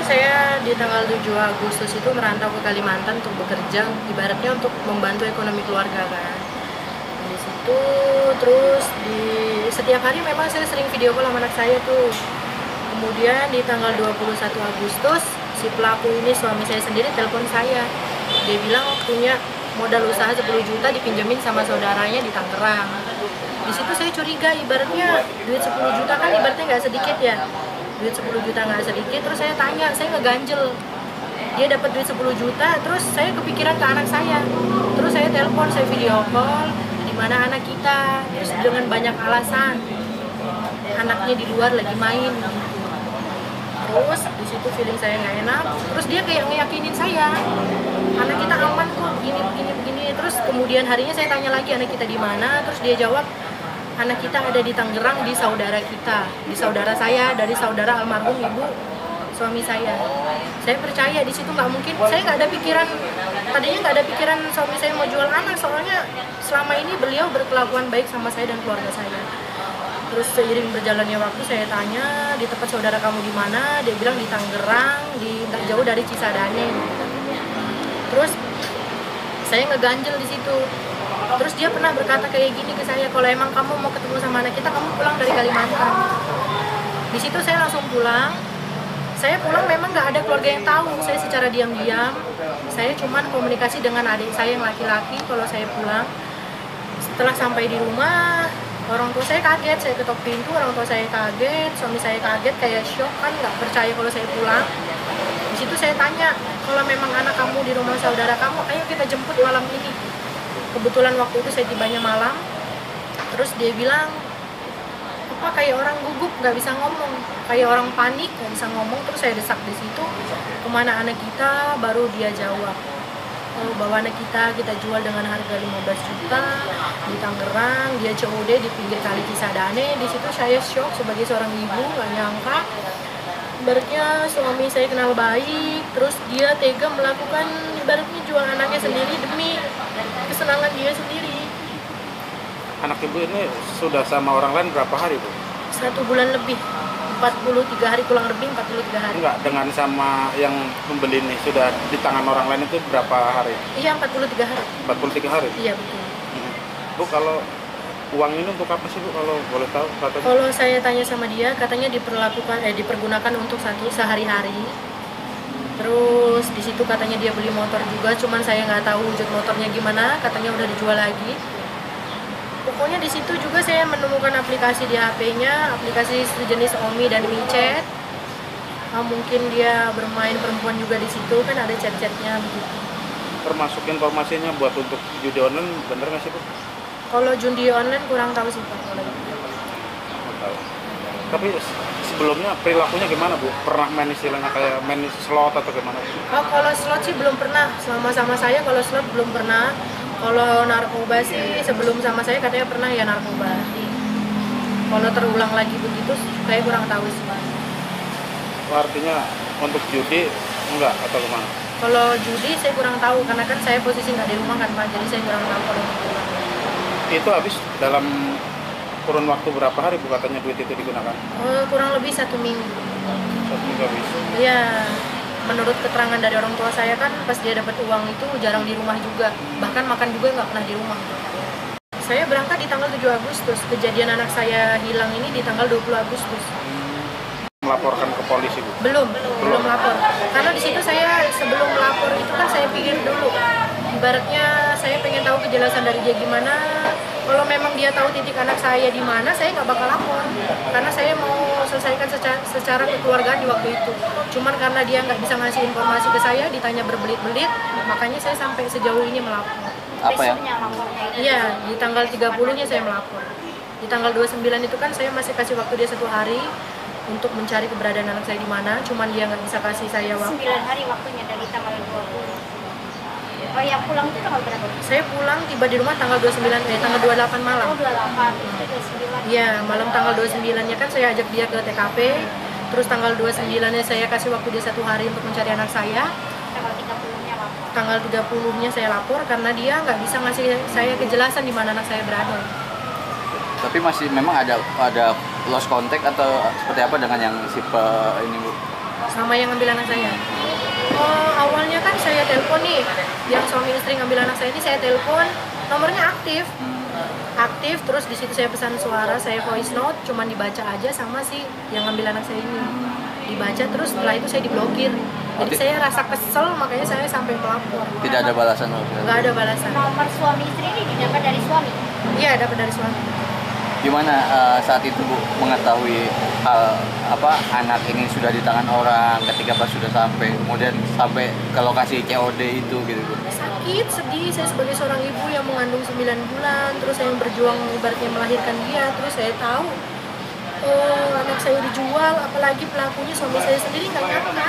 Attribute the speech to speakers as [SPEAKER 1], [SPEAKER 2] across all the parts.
[SPEAKER 1] kan saya di tanggal 7 Agustus itu merantau ke Kalimantan untuk bekerja, ibaratnya untuk membantu ekonomi keluarga kan. Di situ terus di setiap hari memang saya sering video call sama anak saya tuh. Kemudian di tanggal 21 Agustus si pelaku ini, suami saya sendiri, telepon saya. Dia bilang punya modal usaha 10 juta dipinjemin sama saudaranya di Tangerang. Di situ saya curiga, ibaratnya duit 10 juta kan ibaratnya nggak sedikit ya. Duit 10 juta nggak sedikit, terus saya tanya, saya ngeganjel. Dia dapat duit 10 juta, terus saya kepikiran ke anak saya. Terus saya telepon, saya video call, di mana anak kita, terus dengan banyak alasan. Anaknya di luar lagi main. Terus di situ feeling saya nggak enak. Terus dia kayak ngeyakinin saya, anak kita aman kok, begini. Terus kemudian harinya saya tanya lagi anak kita di mana. Terus dia jawab, anak kita ada di Tangerang, di saudara kita, di saudara saya, dari saudara almarhum ibu suami saya. Saya percaya di situ nggak mungkin. Saya nggak ada pikiran, tadinya nggak ada pikiran suami saya mau jual anak, soalnya selama ini beliau berkelakuan baik sama saya dan keluarga saya. Terus seiring berjalannya waktu saya tanya, di tempat saudara kamu di mana? Dia bilang di Tangerang, di tak jauh dari Cisadane. Terus saya ngeganjel di situ. Terus dia pernah berkata kayak gini ke saya, kalau emang kamu mau ketemu sama anak kita, kamu pulang dari Kalimantan. Di situ saya langsung pulang. Saya pulang memang nggak ada keluarga yang tahu. Saya secara diam-diam, saya cuman komunikasi dengan adik saya yang laki-laki kalau saya pulang. Setelah sampai di rumah, orang tua saya kaget, saya ketok pintu, orang tua saya kaget, suami saya kaget, kayak shock kan, nggak percaya kalau saya pulang. Di situ saya tanya, kalau memang anak kamu di rumah saudara kamu, ayo kita jemput malam ini. Kebetulan waktu itu saya tibanya malam, terus dia bilang, apa kayak orang gugup, nggak bisa ngomong, kayak orang panik, nggak bisa ngomong. Terus saya desak di situ, kemana anak kita, baru dia jawab, bahwa anak kita jual dengan harga 15 juta di Tangerang, dia COD di pinggir kali Cisadane. Di situ saya shock sebagai seorang ibu, nggak nyangka. Ibaratnya suami saya kenal baik, terus dia tega melakukan ibaratnya jual anaknya sendiri demi kesenangan dia sendiri.
[SPEAKER 2] Anak ibu ini sudah sama orang lain berapa hari, Bu?
[SPEAKER 1] 1 bulan lebih. 43 hari, kurang lebih 43 hari.
[SPEAKER 2] Enggak, dengan sama yang membeli ini sudah di tangan orang lain itu berapa hari?
[SPEAKER 1] Iya, 43 hari.
[SPEAKER 2] 43 hari?
[SPEAKER 1] Iya, betul.
[SPEAKER 2] Bu, kalau uang ini untuk apa sih, Bu, kalau boleh tahu? Katanya?
[SPEAKER 1] Kalau saya tanya sama dia, katanya dipergunakan untuk sehari-hari. Terus di situ katanya dia beli motor juga, cuman saya nggak tahu wujud motornya gimana, katanya udah dijual lagi. Pokoknya di situ juga saya menemukan aplikasi di HP-nya, aplikasi sejenis Omi dan WeChat. Mungkin dia bermain perempuan juga di situ, kan ada chat-chatnya begitu.
[SPEAKER 2] Termasuk informasinya buat untuk judi online, bener nggak sih, Bu?
[SPEAKER 1] Kalau judi online kurang tahu sih, Pak.
[SPEAKER 2] Tahu. Tapi sebelumnya perilakunya gimana, Bu? Pernah main istilahnya kayak main slot atau gimana?
[SPEAKER 1] Oh, kalau slot sih belum pernah. Selama sama saya kalau slot belum pernah. Kalau narkoba sih sebelum sama saya katanya pernah ya narkoba. Kalau terulang lagi begitu, saya kurang tahu sih, Pak.
[SPEAKER 2] Artinya untuk judi enggak atau gimana?
[SPEAKER 1] Kalau judi saya kurang tahu karena kan saya posisi nggak di rumah kan, Pak. Jadi saya kurang tahu kalau judi.
[SPEAKER 2] Itu habis dalam kurun waktu berapa hari, Bu, katanya duit itu digunakan?
[SPEAKER 1] Kurang lebih 1 minggu.
[SPEAKER 2] 1 minggu habis.
[SPEAKER 1] Iya. Menurut keterangan dari orang tua saya kan pas dia dapat uang itu jarang di rumah juga, bahkan makan juga nggak pernah di rumah. Saya berangkat di tanggal 7 Agustus, kejadian anak saya hilang ini di tanggal 20 Agustus.
[SPEAKER 2] Melaporkan ke polisi, Bu?
[SPEAKER 1] Belum lapor, karena di situ saya sebelum melapor itu kan saya pikir dulu, ibaratnya saya pengen tahu kejelasan dari dia gimana. Kalau memang dia tahu titik anak saya di mana, saya nggak bakal lapor, karena saya mau selesaikan secara kekeluargaan di waktu itu. Cuman karena dia nggak bisa ngasih informasi ke saya, ditanya berbelit-belit, makanya saya sampai sejauh ini melapor.
[SPEAKER 3] Apa ya?
[SPEAKER 1] Iya, di tanggal 30-nya saya melapor. Di tanggal 29 itu kan saya masih kasih waktu dia 1 hari untuk mencari keberadaan anak saya di mana. Cuman dia nggak bisa kasih saya waktu.
[SPEAKER 4] 9 hari waktunya dari tanggal 20. Oh, yang pulang itu tanggal berapa?
[SPEAKER 1] Saya pulang tiba di rumah tanggal 29, tanggal 28 malam.
[SPEAKER 4] Oh, 28. Itu 29.
[SPEAKER 1] Iya, malam tanggal 29-nya kan saya ajak dia ke TKP. Terus tanggal 29-nya saya kasih waktu dia 1 hari untuk mencari anak saya.
[SPEAKER 4] Tanggal 30-nya lapor.
[SPEAKER 1] Tanggal 30-nya saya lapor karena dia nggak bisa ngasih saya kejelasan di mana anak saya berada.
[SPEAKER 3] Tapi masih memang ada lost contact atau seperti apa dengan yang si ini, Bu?
[SPEAKER 1] sama yang ngambil anak saya. Oh, awalnya kan saya telepon nih, yang suami istri ngambil anak saya ini saya telepon, nomornya aktif, terus di situ saya pesan suara, saya voice note, cuman dibaca aja sama si yang ngambil anak saya ini, dibaca terus setelah itu saya diblokir. Jadi saya rasa kesel, makanya saya sampai melapor.
[SPEAKER 3] Tidak ada balasan?
[SPEAKER 1] Nggak ada balasan.
[SPEAKER 4] Nomor suami istri ini didapat dari suami?
[SPEAKER 1] Iya, dapat dari suami.
[SPEAKER 3] Gimana saat itu Bu mengetahui hal anak ini sudah di tangan orang ketika pas sudah sampai, kemudian sampai ke lokasi COD itu gitu Bu?
[SPEAKER 1] Sakit, sedih. Saya sebagai seorang ibu yang mengandung 9 bulan, terus saya yang berjuang ibaratnya melahirkan dia, terus saya tahu anak saya dijual, apalagi pelakunya suami saya sendiri nggak nyangka.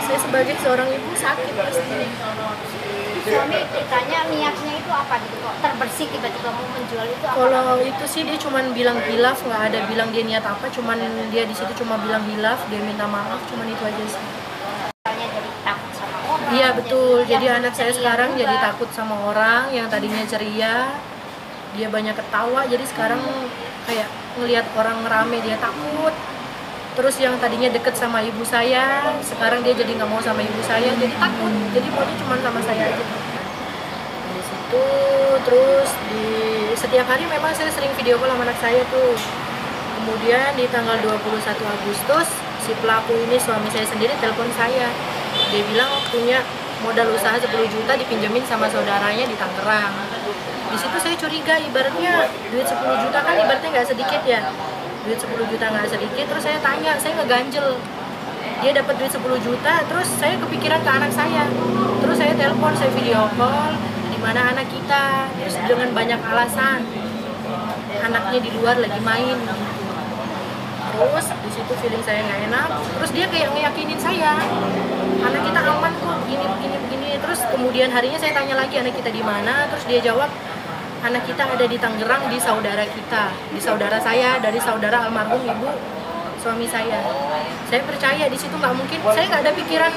[SPEAKER 1] Saya sebagai seorang ibu sakit pasti.
[SPEAKER 4] Suami ditanya niatnya itu apa gitu kok terbersih tiba-tiba mau menjual itu apa?
[SPEAKER 1] Kalau itu sih dia cuma bilang hilaf, nggak ada bilang dia niat apa, cuman dia di situ cuma bilang hilaf, dia minta maaf, cuman itu aja sih.
[SPEAKER 4] Misalnya jadi takut sama orang.
[SPEAKER 1] Iya betul, jadi
[SPEAKER 4] dia
[SPEAKER 1] anak saya
[SPEAKER 4] ceria
[SPEAKER 1] sekarang
[SPEAKER 4] juga.
[SPEAKER 1] jadi takut sama orang yang tadinya ceria, dia banyak ketawa, jadi sekarang kayak ngelihat orang rame dia takut. Terus yang tadinya deket sama ibu saya, sekarang dia jadi nggak mau sama ibu saya, jadi takut. Jadi maunya cuma sama saya aja. Di situ, terus di setiap hari memang saya sering video call sama anak saya tuh. Kemudian di tanggal 21 Agustus, si pelaku ini suami saya sendiri telepon saya. Dia bilang punya modal usaha 10 juta dipinjemin sama saudaranya di Tangerang. Di situ saya curiga, ibaratnya duit 10 juta kan ibaratnya nggak sedikit ya. Duit 10 juta nggak sedikit, terus saya tanya, saya ngeganjel. Dia dapat duit 10 juta, terus saya kepikiran ke anak saya. Terus saya telepon, saya video call, di mana anak kita, terus dengan banyak alasan. Anaknya di luar lagi main gitu. Terus di situ feeling saya nggak enak, terus dia kayak ngeyakinin saya, anak kita aman kok, begini. Terus kemudian harinya saya tanya lagi anak kita di mana, terus dia jawab, anak kita ada di Tangerang, di saudara kita, di saudara saya, dari saudara almarhum ibu suami saya. Saya percaya di situ nggak mungkin, saya nggak ada pikiran,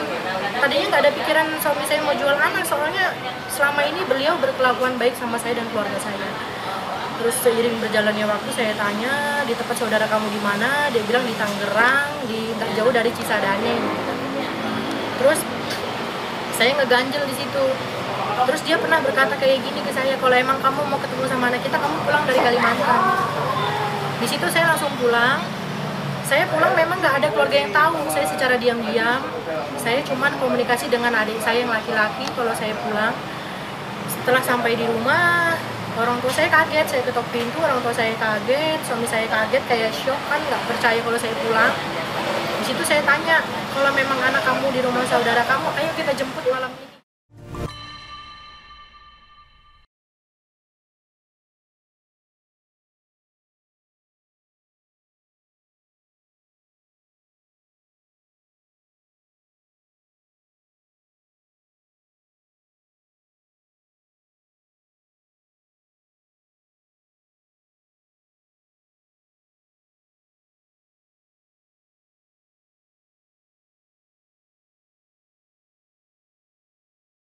[SPEAKER 1] tadinya nggak ada pikiran suami saya mau jual anak, soalnya selama ini beliau berkelakuan baik sama saya dan keluarga saya. Terus seiring berjalannya waktu saya tanya, di tempat saudara kamu di mana? Dia bilang di Tangerang, di tak jauh dari Cisadane. Terus saya ngeganjel di situ. Terus dia pernah berkata kayak gini ke saya, kalau emang kamu mau ketemu sama anak kita, kamu pulang dari Kalimantan. Di situ saya langsung pulang. Saya pulang memang nggak ada keluarga yang tahu. Saya secara diam-diam, saya cuman komunikasi dengan adik saya yang laki-laki kalau saya pulang. Setelah sampai di rumah, orang tua saya kaget. Saya ketok pintu, orang tua saya kaget, suami saya kaget, kayak shock kan, nggak percaya kalau saya pulang. Di situ saya tanya, kalau memang anak kamu di rumah saudara kamu, ayo kita jemput malam ini.